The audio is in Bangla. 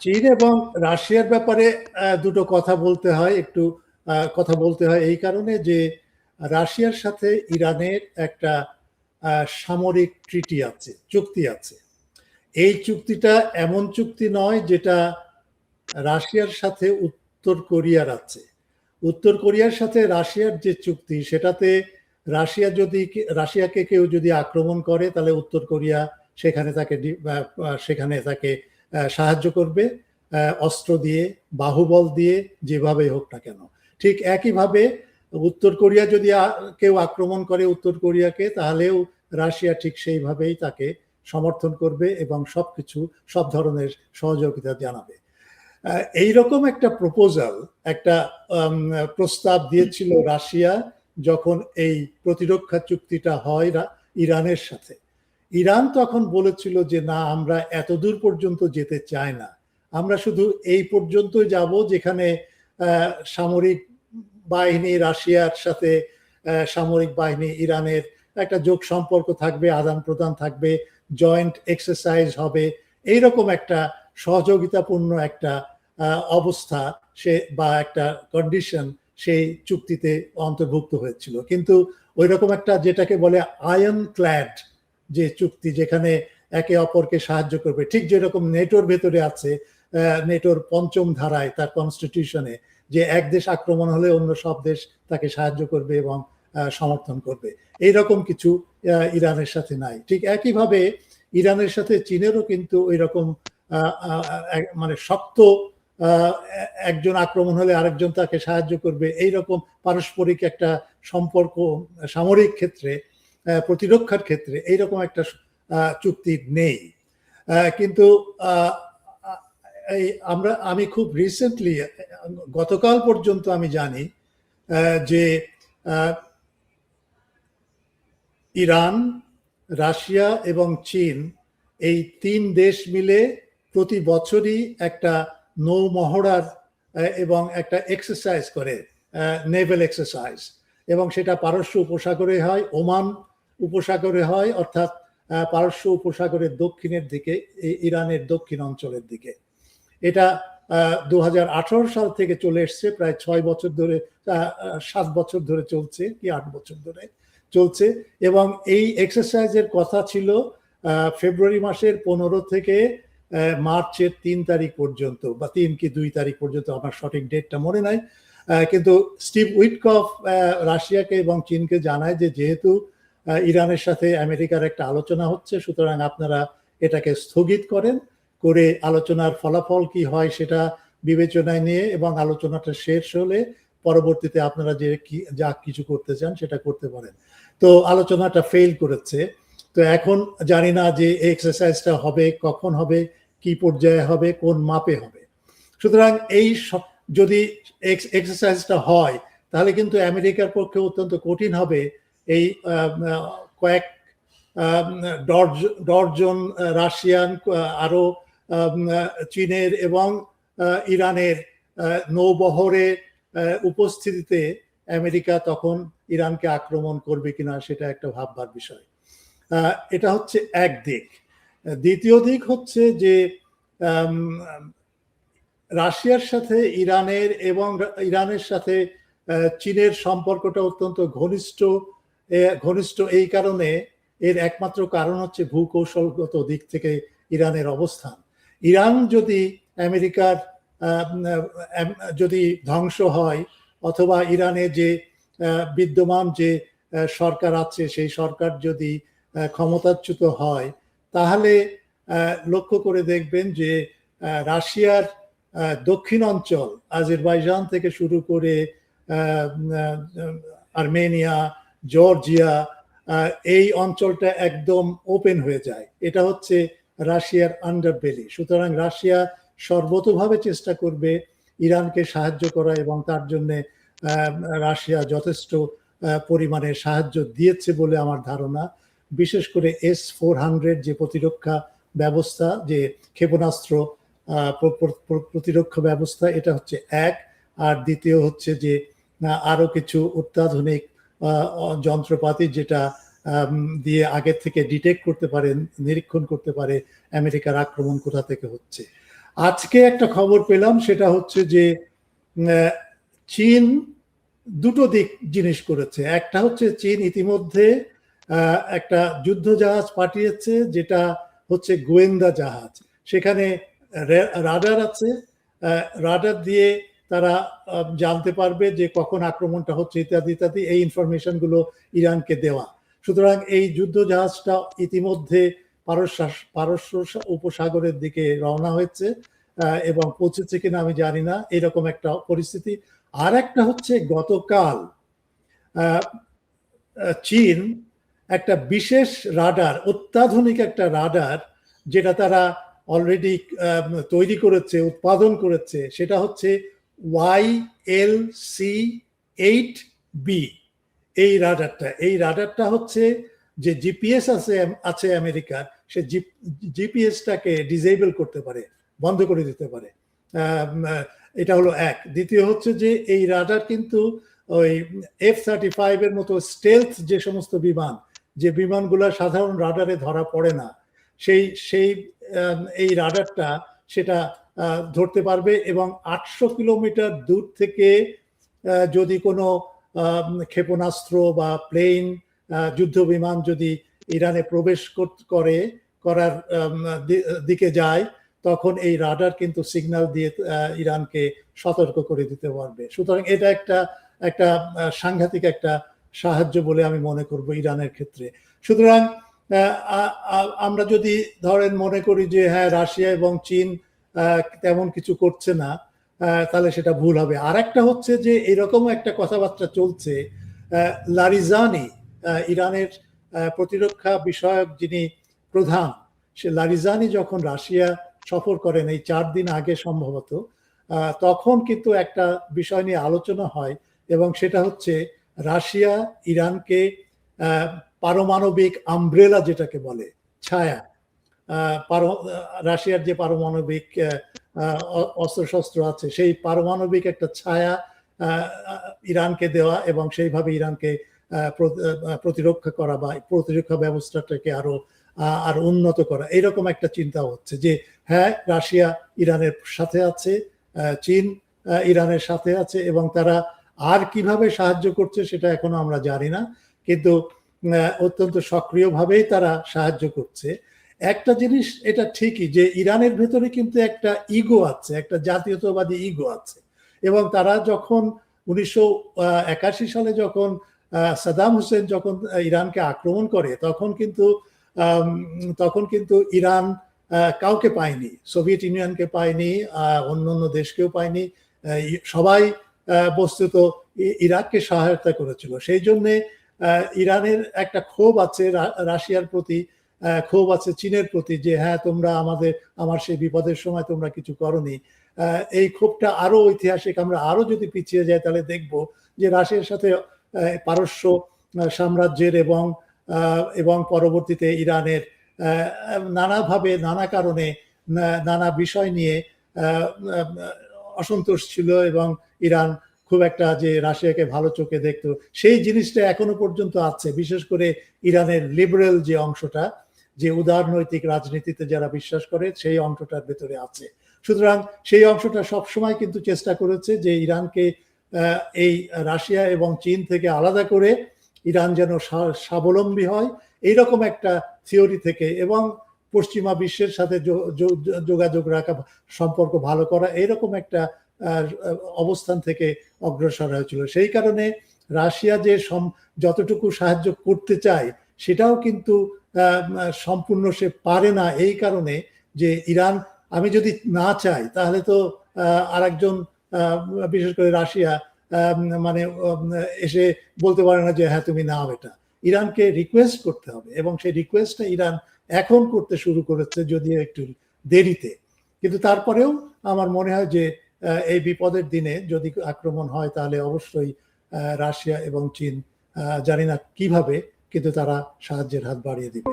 চীন এবং রাশিয়ার ব্যাপারে দুটো কথা বলতে হয়, একটু কথা বলতে হয় এই কারণে যে রাশিয়ার সাথে ইরানের একটা সামরিক ট্রিটি আছে, চুক্তি আছে। এই চুক্তিটা এমন চুক্তি নয় যেটা রাশিয়ার সাথে উত্তর কোরিয়ার আছে। উত্তর কোরিয়ার সাথে রাশিয়ার যে চুক্তি, সেটাতে রাশিয়াকে কেউ যদি আক্রমণ করে তাহলে উত্তর কোরিয়া সেখানে তাকে সাহায্য করবে, অস্ত্র দিয়ে, বাহুবল দিয়ে, যেভাবে হোক না কেন। ঠিক একইভাবে উত্তর কোরিয়া যদি কেউ আক্রমণ করে উত্তর কোরিয়াকে, তাহলেও রাশিয়া ঠিক সেইভাবেই তাকে সমর্থন করবে এবং সব ধরনের সহযোগিতা জানাবে। এইরকম একটা প্রপোজাল, একটা প্রস্তাব দিয়েছিল রাশিয়া যখন এই প্রতিরক্ষা চুক্তিটা হয় ইরানের সাথে। ইরান তখন বলেছিল যে না, আমরা এতদূর পর্যন্ত যেতে চাই না, আমরা শুধু এই পর্যন্ত যাব যেখানে সামরিক বাহিনী রাশিয়ার সাথে সামরিক বাহিনী ইরানের একটা যোগ সম্পর্ক থাকবে, আদান প্রদান থাকবে, জয়েন্ট এক্সারসাইজ হবে, এইরকম একটা সহযোগিতাপূর্ণ একটা অবস্থা বা একটা কন্ডিশন সেই চুক্তিতে অন্তর্ভুক্ত হয়েছিল। কিন্তু ওই রকম একটা, যেটাকে বলে আয়রন ক্ল্যাড যে চুক্তি, যেখানে একে অপরকে সাহায্য করবে, ঠিক যেরকম নেটোর ভেতরে আছে, নেটোর পঞ্চম ধারায় তার কনস্টিটিউশনে, যে এক দেশ আক্রমণ হলে অন্য সব দেশ তাকে সাহায্য করবে এবং সমর্থন করবে, এইরকম কিছু ইরানের সাথে নাই। ঠিক একইভাবে ইরানের সাথে চীনেরও কিন্তু ওই রকম মানে শক্ত একজন আক্রমণ হলে আরেকজন তাকে সাহায্য করবে, এইরকম পারস্পরিক একটা সম্পর্ক সামরিক ক্ষেত্রে, প্রতিরক্ষার ক্ষেত্রে এইরকম একটা চুক্তি নেই। কিন্তু আমি খুব রিসেন্টলি, গতকাল পর্যন্ত আমি জানি যে ইরান, রাশিয়া এবং চীন, এই তিন দেশ মিলে প্রতি বছরই একটা নৌ মহড়ার এবং একটা এক্সারসাইজ করে, নেভেল এক্সারসাইজ, এবং সেটা পারস্য উপসাগরে হয়, ওমান উপসাগরে হয়, অর্থাৎ পারস্য উপসাগরের দক্ষিণের দিকে, ইরানের দক্ষিণ অঞ্চলের দিকে। এটা 2018 সাল থেকে চলে এসছে, প্রায় 6 বছর ধরে, 7 বছর ধরে চলছে, কি 8 বছর ধরে চলছে। এবং এই এক্সারসাইজের কথা ছিল ফেব্রুয়ারি মাসের 15 থেকে মার্চের 3 তারিখ পর্যন্ত, বা 3 কি 2 তারিখ পর্যন্ত, আমার সঠিক ডেটটা মনে নাই। কিন্তু স্টিভ উইটকফ রাশিয়াকে এবং চীনকে জানায় যে যেহেতু ইরানের সাথে আমেরিকার একটা আলোচনা হচ্ছে, সুতরাং আপনারা এটাকে স্থগিত করে আলোচনার ফলাফল কি হয় সেটা বিবেচনায় নিয়ে, এবং আলোচনাটা শেষ হলে পরবর্তীতে আপনারা যা কিছু করতে চান সেটা করতে পারেন। তো আলোচনাটা ফেল করেছে। তো এখন জানি না যে এক্সারসাইজটা হবে, কখন হবে, কি পর্যায়ে হবে, কোন মাপে হবে। সুতরাং এই যদি এক্সারসাইজটা হয়, তাহলে কিন্তু আমেরিকার পক্ষে অত্যন্ত কঠিন হবে এই কয়েক ডর্জন রাশিয়ান, আরো চীনের এবং ইরানের নৌবহরের উপস্থিতিতে আমেরিকা তখন ইরানকে আক্রমণ করবে কিনা সেটা একটা ভাববার বিষয়। এটা হচ্ছে এক দিক। দ্বিতীয় দিক হচ্ছে যে রাশিয়ার সাথে ইরানের সাথে চীনের সম্পর্কটা অত্যন্ত ঘনিষ্ঠ এই কারণে, এর একমাত্র কারণ হচ্ছে ভূকৌশলগত দিক থেকে ইরানের অবস্থান। ইরান যদি আমেরিকার যদি ধ্বংস হয়, অথবা ইরানে যে বিদ্যমান যে সরকার আছে সেই সরকার যদি ক্ষমতাচ্যুত হয়, তাহলে লক্ষ্য করে দেখবেন যে রাশিয়ার দক্ষিণ অঞ্চল, আজারবাইজান থেকে শুরু করে আর্মেনিয়া, জর্জিয়া, এই অঞ্চলটা একদম ওপেন হয়ে যায়। এটা হচ্ছে রাশিয়ার আন্ডারবেলি। সুতরাং রাশিয়া সর্বতোভাবে চেষ্টা করবে ইরানকে সাহায্য করা, এবং তার জন্য রাশিয়া যথেষ্ট পরিমাণে সাহায্য দিয়েছে বলে আমার ধারণা। বিশেষ করে S-400 যে প্রতিরক্ষা ব্যবস্থা, যে ক্ষেপণাস্ত্র প্রতিরক্ষা ব্যবস্থা, এটা হচ্ছে এক। আর দ্বিতীয় হচ্ছে যে আরো কিছু অত্যাধুনিক যন্ত্রপাতি, যেটা দিয়ে আগে থেকে ডিটেক্ট করতে পারে, নিরীক্ষণ করতে পারে আমেরিকার আক্রমণ কোথা থেকে হচ্ছে। আজকে একটা খবর পেলাম, সেটা হচ্ছে যে চীন দুটো জিনিস করেছে। একটা হচ্ছে চীন ইতিমধ্যে একটা যুদ্ধ জাহাজ পাঠিয়েছে, যেটা হচ্ছে গোয়েন্দা জাহাজ। সেখানে রাডার আছে, রাডার দিয়ে তারা জানতে পারবে যে কখন আক্রমণটা হচ্ছে ইত্যাদি ইত্যাদি, এই ইনফরমেশনগুলো ইরানকে দেওয়া। সুতরাং এই যুদ্ধ জাহাজটা ইতিমধ্যে পারস্য উপসাগরের দিকে রওনা হয়েছে, এবং পৌঁছেছে কিনা আমি জানি না, এরকম একটা পরিস্থিতি। আর একটা হচ্ছে গতকাল চীন একটা বিশেষ রাডার, অত্যাধুনিক একটা রাডার, যেটা তারা অলরেডি তৈরি করেছে, উৎপাদন করেছে, সেটা হচ্ছে YLC-8B। এই রাডারটা হচ্ছে যে জিপিএস আছে আমেরিকার, সে জিপিএসটাকে ডিসেবল করতে পারে, বন্ধ করে দিতে পারে। এটা হলো এক। দ্বিতীয় হচ্ছে যে এই রাডার কিন্তু ওই F-35 এর মতো স্টেলথ যে সমস্ত বিমান, যে বিমানগুলো সাধারণ রাডারে ধরা পড়ে না, সেই এই রাডারটা সেটা ধরতে পারবে। এবং 800 কিলোমিটার দূর থেকে যদি কোনো ক্ষেপণাস্ত্র বা প্লেন, যুদ্ধ বিমান যদি ইরানে প্রবেশ করার দিকে যায়, তখন এই রাডার কিন্তু সিগন্যাল দিয়ে ইরানকে সতর্ক করে দিতে পারবে। সুতরাং এটা একটা সাংঘাতিক একটা সাহায্য বলে আমি মনে করব ইরানের ক্ষেত্রে। সুতরাং আমরা যদি ধরেন মনে করি যে হ্যাঁ, রাশিয়া এবং চীন তেমন কিছু করছে না, তাহলে সেটা ভুল হবে। আর একটা হচ্ছে যে এরকম একটা কথাবার্তা চলছে, লারিজানি, ইরানের প্রতিরক্ষা বিষয়ক যিনি প্রধান, সে লারিজানি যখন রাশিয়া সফর করেন এই 4 দিন আগে সম্ভবত, তখন কিন্তু একটা বিষয় নিয়ে আলোচনা হয়, এবং সেটা হচ্ছে রাশিয়া ইরানকে পারমাণবিক আমব্রেলা, যেটাকে বলে ছায়া, রাশিয়ার যে পারমাণবিক অস্ত্রশস্ত্র আছে, সেই পারমাণবিক একটা ছায়া ইরানকে দেওয়া, এবং সেইভাবে ইরানকে প্রতিরক্ষা করা বা প্রতিরক্ষা ব্যবস্থাটাকে আরো উন্নত করা, এরকম একটা চিন্তা হচ্ছে যে হ্যাঁ, রাশিয়া ইরানের সাথে আছে, চীন ইরানের সাথে আছে, এবং তারা আর কিভাবে সাহায্য করছে সেটা এখনো আমরা জানি না, কিন্তু অত্যন্ত সক্রিয়ভাবেই তারা সাহায্য করছে। একটা জিনিস এটা ঠিকই যে ইরানের ভেতরে কিন্তু একটা ইগো আছে, একটা জাতীয়তাবাদী ইগো আছে, এবং তারা যখন 1981 সালে যখন সাদ্দাম হোসেন যখন ইরানকে আক্রমণ করে, তখন কিন্তু ইরান কাউকে পায়নি, সোভিয়েত ইউনিয়নকে পায়নি, অন্য দেশকেও পায়নি, সবাই বস্তুত ইরাককে সহায়তা করেছিল। সেই জন্যে ইরানের একটা ক্ষোভ আছে রাশিয়ার প্রতি, ক্ষোভ আছে চীনের প্রতি, যে হ্যাঁ, তোমরা আমার সেই বিপদের সময় তোমরা কিছু করনি। এই ক্ষোভটা আরো ঐতিহাসিক। আমরা আরো যদি পিছিয়ে যাই তাহলে দেখব যে রাশিয়ার সাথে পারস্য সাম্রাজ্যের এবং পরবর্তীতে ইরানের নানাভাবে, নানা কারণে, নানা বিষয় নিয়ে অসন্তোষ ছিল, এবং ইরান খুব একটা যে রাশিয়াকে ভালো চোখে দেখতো, সেই জিনিসটা এখনো পর্যন্ত আছে। বিশেষ করে ইরানের লিবারেল যে অংশটা, যে উদারনৈতিক রাজনীতিতে যারা বিশ্বাস করে, সেই অংশটার ভেতরে আছে। সুতরাং সেই অংশটা সবসময় কিন্তু চেষ্টা করেছে যে ইরানকে এই রাশিয়া এবং চীন থেকে আলাদা করে ইরান যেন স্বাবলম্বী হয়, এইরকম একটা থিওরি থেকে, এবং পশ্চিমা বিশ্বের সাথে যোগাযোগ রাখা, সম্পর্ক ভালো করা, এইরকম একটা অবস্থান থেকে অগ্রসর হয়েছিল। সেই কারণে রাশিয়া যে যতটুকু সাহায্য করতে চায় সেটাও কিন্তু সম্পূর্ণ সে পারে না, এই কারণে যে ইরান, আমি যদি না চাই তাহলে তো আরেকজন, বিশেষ করে রাশিয়া, মানে এসে বলতে পারে না যে হ্যাঁ তুমি নাও এটা। ইরানকে রিকোয়েস্ট করতে হবে, এবং সেই রিকোয়েস্টটা ইরান এখন করতে শুরু করেছে, যদিও একটু দেরিতে। কিন্তু তারপরেও আমার মনে হয় যে এই বিপদের দিনে যদি আক্রমণ হয়, তাহলে অবশ্যই রাশিয়া এবং চীন, জানি না কিভাবে, কিন্তু তারা সাহায্যের হাত বাড়িয়ে দিবে।